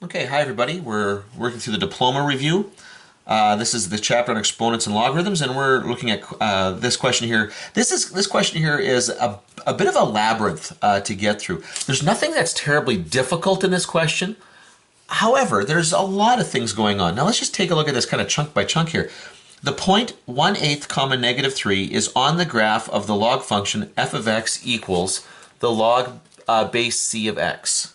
Okay, hi everybody. We're working through the diploma review. This is the chapter on exponents and logarithms, and we're looking at this question here. This question here is a bit of a labyrinth to get through. There's nothing that's terribly difficult in this question. However, there's a lot of things going on. Now let's just take a look at this kind of chunk by chunk here. The point 1/8 comma -3 is on the graph of the log function f of x equals the log base c of x.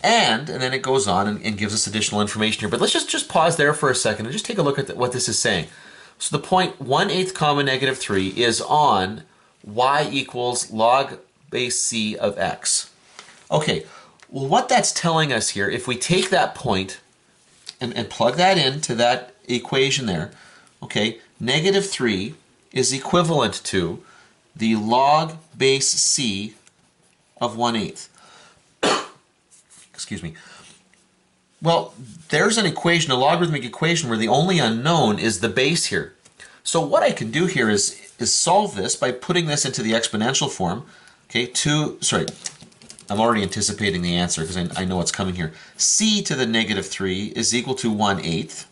And then it goes on and gives us additional information here. But let's just pause there for a second and just take a look at what this is saying. So the point 1/8 comma -3 is on y equals log base c of x. Okay, well what that's telling us here, if we take that point and plug that into that equation there, okay, -3 is equivalent to the log base c of 1/8. Excuse me. Well, there's an equation, a logarithmic equation, where the only unknown is the base here. So what I can do here is solve this by putting this into the exponential form. Okay, I'm already anticipating the answer because I know what's coming here. C to the -3 is equal to 1/8.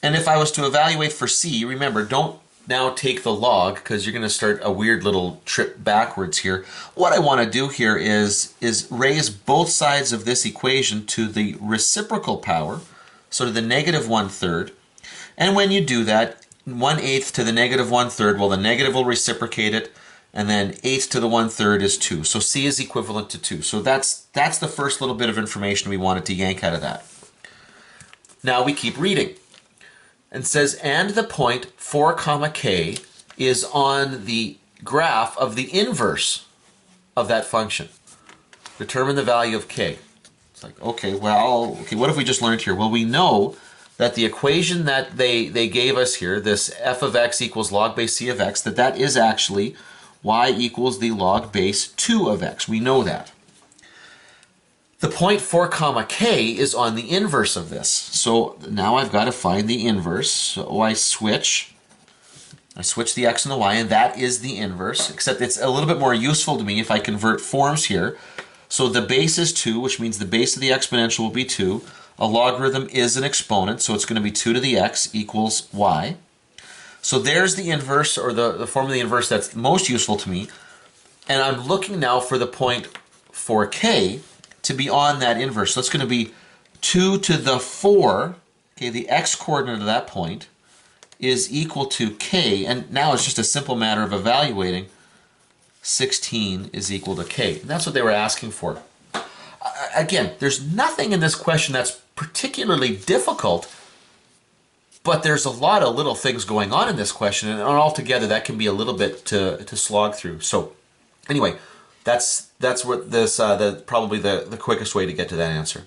And if I was to evaluate for C, remember, don't now take the log because you're going to start a weird little trip backwards here. What I want to do here is raise both sides of this equation to the reciprocal power, so to the -1/3. And when you do that, 1/8 to the -1/3, well, the negative will reciprocate it, and then 8 to the 1/3 is 2. So C is equivalent to 2. So that's the first little bit of information we wanted to yank out of that. Now we keep reading. And says, and the point 4 comma k is on the graph of the inverse of that function. Determine the value of k. It's like, okay, well, what have we just learned here? Well, we know that the equation that they gave us here, this f of x equals log base c of x, that is actually y equals the log base 2 of x. We know that. The point 4 comma k is on the inverse of this. So now I've got to find the inverse. So I switch the x and the y, and that is the inverse, except it's a little bit more useful to me if I convert forms here. So the base is 2, which means the base of the exponential will be 2. A logarithm is an exponent, so it's going to be 2 to the x equals y. So there's the inverse, or the form of the inverse that's most useful to me. And I'm looking now for the point 4k to be on that inverse. So it's going to be 2 to the 4, okay, the x coordinate of that point is equal to k, and now it's just a simple matter of evaluating. 16 is equal to k. And that's what they were asking for. Again, there's nothing in this question that's particularly difficult, but there's a lot of little things going on in this question, and altogether that can be a little bit to slog through. So anyway, that's what this probably the quickest way to get to that answer.